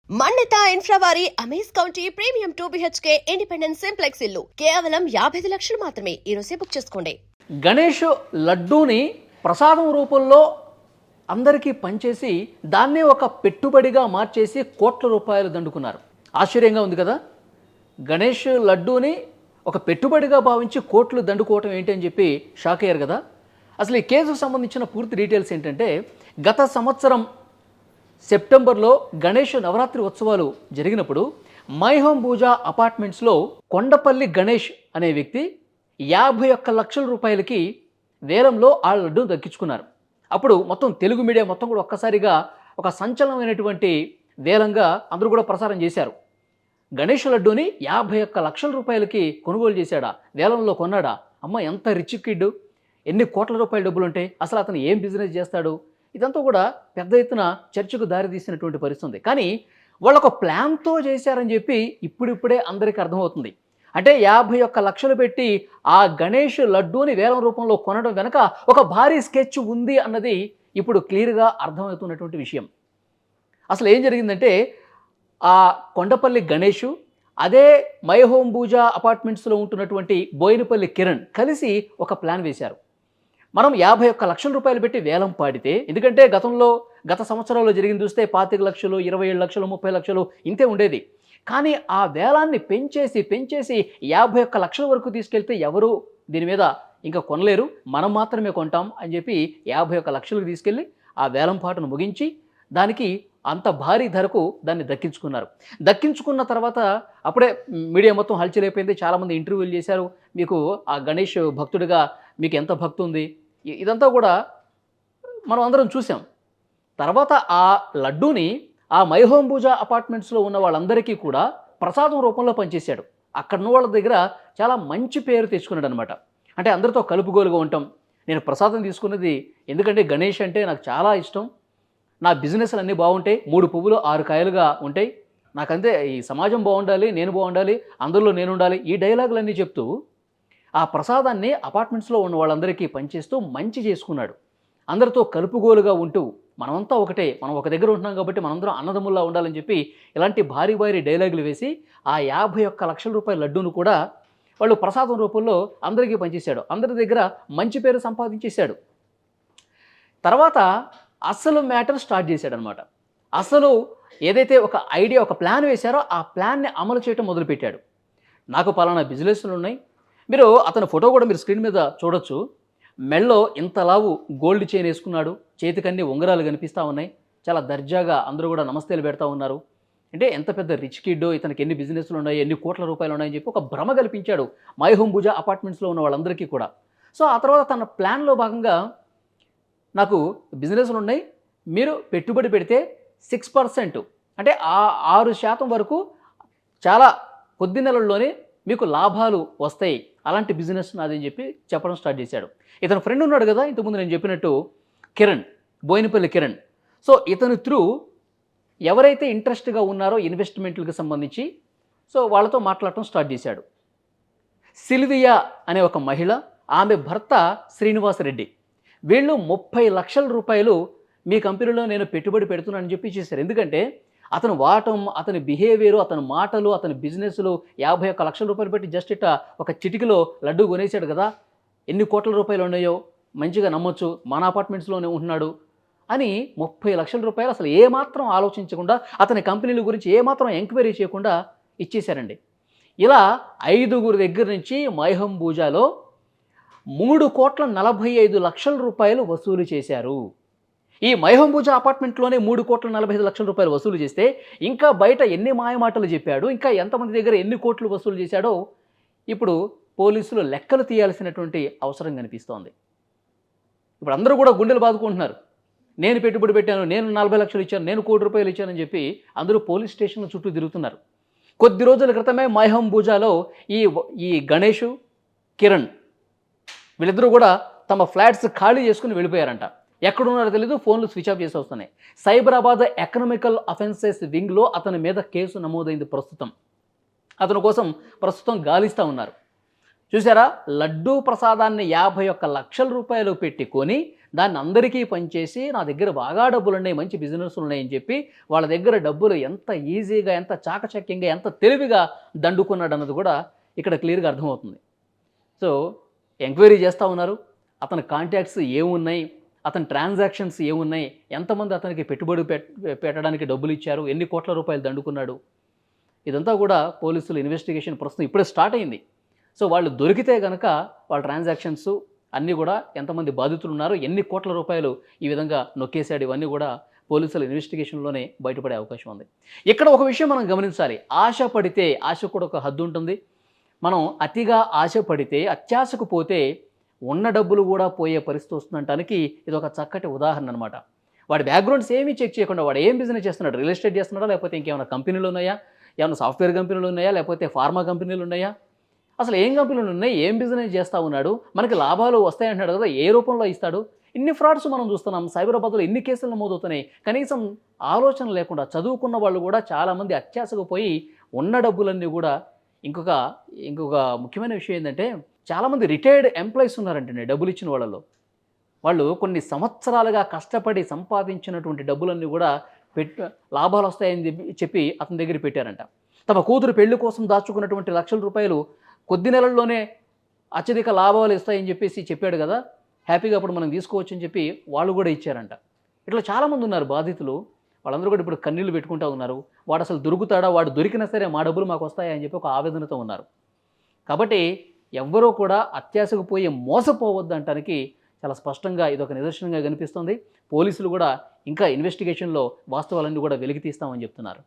మన్నిత infra వారి amaze county premium 2 BHK independent simplex ఇల్లు కేవలం 55 లక్షలు మాత్రమే. ఈ రోజే బుక్ చేసుకోండి. గణేష్ లడ్డూని ప్రసాదం రూపంలో అందరికీ పంచేసి దాన్నే ఒక పెట్టుబడిగా మార్చేసి కోట్ల రూపాయలు దండుకున్నారు. ఆశ్చర్యంగా ఉంది కదా. గణేష్ లడ్డూని ఒక పెట్టుబడిగా భావించి కోట్లు దండుకోవటం ఏంటి అని చెప్పి షాక్ అయ్యారు కదా. అసలు ఈ కేసుకు సంబంధించిన పూర్తి డీటెయిల్స్ ఏంటంటే, గత సంవత్సరం సెప్టెంబర్లో గణేష్ నవరాత్రి ఉత్సవాలు జరిగినప్పుడు మై హోమ్ పూజా అపార్ట్మెంట్స్లో కొండపల్లి గణేష్ అనే వ్యక్తి 51 లక్షల రూపాయలకి వేలంలో ఆ లడ్డూను దక్కించుకున్నారు. అప్పుడు మొత్తం తెలుగు మీడియా మొత్తం కూడా ఒక్కసారిగా ఒక సంచలనమైనటువంటి వేలంగా అందరూ కూడా ప్రసారం చేశారు. గణేష్ లడ్డూని 51 లక్షల రూపాయలకి కొనుగోలు చేశాడా, వేలంలో కొన్నాడా, అమ్మ ఎంత రిచ్ కిడ్, ఎన్ని కోట్ల రూపాయల డబ్బులు ఉంటాయి, అసలు అతను ఏం బిజినెస్ చేస్తాడు, ఇదంతా కూడా పెద్ద ఎత్తున చర్చకు దారితీసినటువంటి పరిస్థితి. కానీ వాళ్ళు ఒక ప్లాన్తో చేశారని చెప్పి ఇప్పుడిప్పుడే అందరికీ అర్థమవుతుంది. అంటే 51 లక్షలు పెట్టి ఆ గణేష్ లడ్డూని వేలం రూపంలో కొనడం వెనక ఒక భారీ స్కెచ్ ఉంది అన్నది ఇప్పుడు క్లియర్గా అర్థమవుతున్నటువంటి విషయం. అసలు ఏం జరిగిందంటే, ఆ కొండపల్లి గణేష్ అదే మై హోమ్ పూజా అపార్ట్మెంట్స్లో ఉంటున్నటువంటి బోయినపల్లి కిరణ్ కలిసి ఒక ప్లాన్ వేశారు. మనం 51 లక్షల రూపాయలు పెట్టి వేలం పాడితే, ఎందుకంటే గత సంవత్సరాల్లో జరిగింది చూస్తే 25 లక్షలు, 27 లక్షలు, 30 లక్షలు ఇంతే ఉండేది. కానీ ఆ వేలాన్ని పెంచేసి 51 లక్షల వరకు తీసుకెళ్తే ఎవరు దీని మీద ఇంకా కొనలేరు, మనం మాత్రమే కొంటాం అని చెప్పి 51 లక్షలకు తీసుకెళ్ళి ఆ వేలం పాటను ముగించి దానికి అంత భారీ ధరకు దాన్ని దక్కించుకున్నారు. దక్కించుకున్న తర్వాత అప్పుడే మీడియా మొత్తం హల్చలైపోయింది. చాలామంది ఇంటర్వ్యూలు చేశారు. మీకు ఆ గణేష్ భక్తుడిగా మీకు ఎంత భక్తి ఉంది, ఇదంతా కూడా మనం అందరం చూసాం. తర్వాత ఆ లడ్డూని ఆ మై హోమ్ పూజా అపార్ట్మెంట్స్లో ఉన్న వాళ్ళందరికీ కూడా ప్రసాదం రూపంలో పనిచేశాడు. అక్కడ ఉన్న వాళ్ళ దగ్గర చాలా మంచి పేరు తెచ్చుకున్నాడు అనమాట. అంటే అందరితో కలుపుగోలుగా ఉంటాం. నేను ప్రసాదం తీసుకున్నది ఎందుకంటే గణేష్ అంటే నాకు చాలా ఇష్టం, నా బిజినెస్లు అన్నీ బాగుంటాయి, 3 పువ్వులు 6 కాయలుగా ఉంటాయి, నాకంతే ఈ సమాజం బాగుండాలి, నేను బాగుండాలి, అందరిలో నేను ఉండాలి, ఈ డైలాగులన్నీ చెప్తూ ఆ ప్రసాదాన్ని అపార్ట్మెంట్స్లో ఉన్న వాళ్ళందరికీ పనిచేస్తూ మంచి చేసుకున్నాడు. అందరితో కలుపుగోలుగా ఉంటూ మనమంతా ఒకటే, మనం ఒక దగ్గర ఉంటున్నాం కాబట్టి మనందరం అన్నదమ్ముల్లా ఉండాలని చెప్పి ఇలాంటి భారీ డైలాగులు వేసి ఆ 51 లక్షల రూపాయల లడ్డూను కూడా వాళ్ళు ప్రసాదం రూపంలో అందరికీ పనిచేశాడు. అందరి దగ్గర మంచి పేరు సంపాదించేశాడు. తర్వాత అసలు మ్యాటర్ స్టార్ట్ చేశాడనమాట. అసలు ఏదైతే ఒక ఐడియా, ఒక ప్లాన్ వేశారో ఆ ప్లాన్ని అమలు చేయడం మొదలుపెట్టాడు. నాకు పలానా బిజినెస్లు ఉన్నాయి, మీరు అతని ఫోటో కూడా మీరు స్క్రీన్ మీద చూడొచ్చు. మెళ్ళో ఇంతలావు గోల్డ్ చైన్ వేసుకున్నాడు, చేతికన్నీ ఉంగరాలు కనిపిస్తూ ఉన్నాయి, చాలా దర్జాగా అందరూ కూడా నమస్తేలు పెడతా ఉన్నారు. అంటే ఎంత పెద్ద రిచ్ కిడ్, ఇతనికి ఎన్ని బిజినెస్లు ఉన్నాయి, ఎన్ని కోట్ల రూపాయలు ఉన్నాయని చెప్పి ఒక భ్రమ కల్పించాడు మై హోమ్ పూజా అపార్ట్మెంట్స్లో ఉన్న వాళ్ళందరికీ కూడా. సో ఆ తర్వాత తన ప్లాన్లో భాగంగా, నాకు బిజినెస్లు ఉన్నాయి, మీరు పెట్టుబడి పెడితే 6% అంటే 6% వరకు చాలా కొద్ది నెలల్లోనే మీకు లాభాలు వస్తాయి, అలాంటి బిజినెస్ నాదని చెప్పి చెప్పడం స్టార్ట్ చేశాడు. ఇతను ఫ్రెండ్ ఉన్నాడు కదా ఇంతకుముందు నేను చెప్పినట్టు, కిరణ్, బోయినపల్లి కిరణ్. సో ఇతను త్రూ ఎవరైతే ఇంట్రెస్ట్గా ఉన్నారో ఇన్వెస్ట్మెంట్లకు సంబంధించి, సో వాళ్ళతో మాట్లాడటం స్టార్ట్ చేశాడు. సిల్వియా అనే ఒక మహిళ, ఆమె భర్త శ్రీనివాసరెడ్డి, వీళ్ళు 30 లక్షల రూపాయలు మీ కంపెనీలో నేను పెట్టుబడి పెడుతున్నానని చెప్పి చేశారు. ఎందుకంటే అతను వాటం, అతని బిహేవియరు, అతని మాటలు, అతని బిజినెస్లు 51 లక్షల రూపాయలు పెట్టి జస్ట్ ఇట్లా ఒక చిటికలో లడ్డు కొనేసాడు కదా, ఎన్ని కోట్ల రూపాయలు ఉన్నాయో మంచిగా నమ్మొచ్చు, మన అపార్ట్మెంట్స్లోనే ఉంటున్నాడు అని 30 లక్షల రూపాయలు అసలు ఏమాత్రం ఆలోచించకుండా, అతని కంపెనీల గురించి ఏమాత్రం ఎంక్వైరీ చేయకుండా ఇచ్చేశారండి. ఇలా 5గురి దగ్గర నుంచి మై హోమ్ పూజాలో 3,45,00,000 రూపాయలు వసూలు చేశారు. ఈ మై హోమ్ పూజా అపార్ట్మెంట్లోనే 3,45,00,000 రూపాయలు వసూలు చేస్తే ఇంకా బయట ఎన్ని మాయమాటలు చెప్పాడు, ఇంకా ఎంతమంది దగ్గర ఎన్ని కోట్లు వసూలు చేశాడో ఇప్పుడు పోలీసులు లెక్కలు తీయాల్సినటువంటి అవసరం కనిపిస్తోంది. ఇప్పుడు అందరూ కూడా గుండెలు బాదుకుంటున్నారు. నేను పెట్టుబడి పెట్టాను, నేను 40 లక్షలు ఇచ్చాను, నేను 1 కోటి రూపాయలు ఇచ్చానని చెప్పి అందరూ పోలీస్ స్టేషన్ల చుట్టూ తిరుగుతున్నారు. కొద్ది రోజుల క్రితమే మై హోమ్ పూజాలో ఈ గణేష్, కిరణ్ వీళ్ళిద్దరూ కూడా తమ ఫ్లాట్స్ ఖాళీ చేసుకుని వెళ్ళిపోయారంట. ఎక్కడున్నారో తెలీదు, ఫోన్లు స్విచ్ ఆఫ్ చేసి వస్తున్నాయి. సైబరాబాద్ ఎకనామికల్ అఫెన్సెస్ వింగ్లో అతని మీద కేసు నమోదైంది. ప్రస్తుతం అతని కోసం గాలిస్తూ ఉన్నారు. చూసారా, లడ్డూ ప్రసాదాన్ని 51 లక్షల రూపాయలు పెట్టి కొని దాన్ని అందరికీ పనిచేసి నా దగ్గర బాగా డబ్బులు ఉన్నాయి, మంచి బిజినెస్లు ఉన్నాయని చెప్పి వాళ్ళ దగ్గర డబ్బులు ఎంత ఈజీగా, ఎంత చాకచక్యంగా, ఎంత తెలివిగా దండుకున్నాడు అన్నది కూడా ఇక్కడ క్లియర్గా అర్థమవుతుంది. సో ఎంక్వైరీ చేస్తూ ఉన్నారు, అతని కాంటాక్ట్స్ ఏమున్నాయి, అతని ట్రాన్సాక్షన్స్ ఏమున్నాయి, ఎంతమంది అతనికి పెట్టుబడి పెట్టడానికి డబ్బులు ఇచ్చారు, ఎన్ని కోట్ల రూపాయలు దండుకున్నాడు, ఇదంతా కూడా పోలీసులు ఇన్వెస్టిగేషన్ ప్రస్తుతం ఇప్పుడే స్టార్ట్ అయింది. సో వాళ్ళు దొరికితే కనుక వాళ్ళ ట్రాన్సాక్షన్స్ అన్నీ కూడా ఎంతమంది బాధితులు ఉన్నారు, ఎన్ని కోట్ల రూపాయలు ఈ విధంగా నొక్కేశాడు, ఇవన్నీ కూడా పోలీసుల ఇన్వెస్టిగేషన్లోనే బయటపడే అవకాశం ఉంది. ఇక్కడ ఒక విషయం మనం గమనించాలి, ఆశ పడితే, ఆశకు కూడా ఒక హద్దు ఉంటుంది. మనం అతిగా ఆశపడితే, అత్యాశకు పోతే ఉన్న డబ్బులు కూడా పోయే పరిస్థితి వస్తుందంటానికి ఇది ఒక చక్కటి ఉదాహరణ అనమాట. వాడి బ్యాక్గ్రౌండ్స్ ఏమీ చెక్ చేయకుండా వాడు ఏం బిజినెస్ చేస్తున్నాడు, రియల్ ఎస్టేట్ చేస్తున్నాడా, లేకపోతే ఇంకేమైనా కంపెనీలు ఉన్నాయా, ఏమైనా సాఫ్ట్వేర్ కంపెనీలు ఉన్నాయా, లేకపోతే ఫార్మా కంపెనీలు ఉన్నాయా, అసలు ఏం కంపెనీలు ఉన్నాయి, ఏం బిజినెస్ చేస్తూ ఉన్నాడు, మనకి లాభాలు వస్తాయంటున్నాడు కదా, ఏ రూపంలో ఇస్తాడు, ఇన్ని ఫ్రాడ్స్ మనం చూస్తున్నాం. సైబరాబాద్లో ఎన్ని కేసులు నమోదవుతున్నాయి. కనీసం ఆలోచన లేకుండా చదువుకున్న వాళ్ళు కూడా చాలామంది అత్యాశకు పోయి ఉన్న డబ్బులన్నీ కూడా ఇంకొక ముఖ్యమైన విషయం ఏంటంటే, చాలామంది రిటైర్డ్ ఎంప్లాయీస్ ఉన్నారంటే డబ్బులు ఇచ్చిన వాళ్ళలో, వాళ్ళు కొన్ని సంవత్సరాలుగా కష్టపడి సంపాదించినటువంటి డబ్బులన్నీ కూడా లాభాలు వస్తాయని చెప్పి అతని దగ్గర పెట్టారంట. తమ కూతురు పెళ్లి కోసం దాచుకున్నటువంటి లక్షల రూపాయలు కొద్ది నెలల్లోనే అత్యధిక లాభాలు ఇస్తాయని చెప్పేసి చెప్పాడు కదా, హ్యాపీగా అప్పుడు మనం తీసుకోవచ్చు అని చెప్పి వాళ్ళు కూడా ఇచ్చారంట. ఇట్లా చాలామంది ఉన్నారు బాధితులు. వాళ్ళందరూ కూడా ఇప్పుడు కన్నీళ్లు పెట్టుకుంటూ ఉన్నారు. వాడు అసలు దొరుకుతాడా, వాడు దొరికినా సరే మా డబ్బులు మాకు వస్తాయా అని చెప్పి ఒక ఆవేదనతో ఉన్నారు. కాబట్టి ఎవ్వరూ కూడా అత్యాశకు పోయి మోసపోవద్దు అంటానికి చాలా స్పష్టంగా ఇదొక నిదర్శనంగా కనిపిస్తుంది. పోలీసులు కూడా ఇంకా ఇన్వెస్టిగేషన్లో వాస్తవాలన్నీ కూడా వెలికి తీస్తామని చెప్తున్నారు.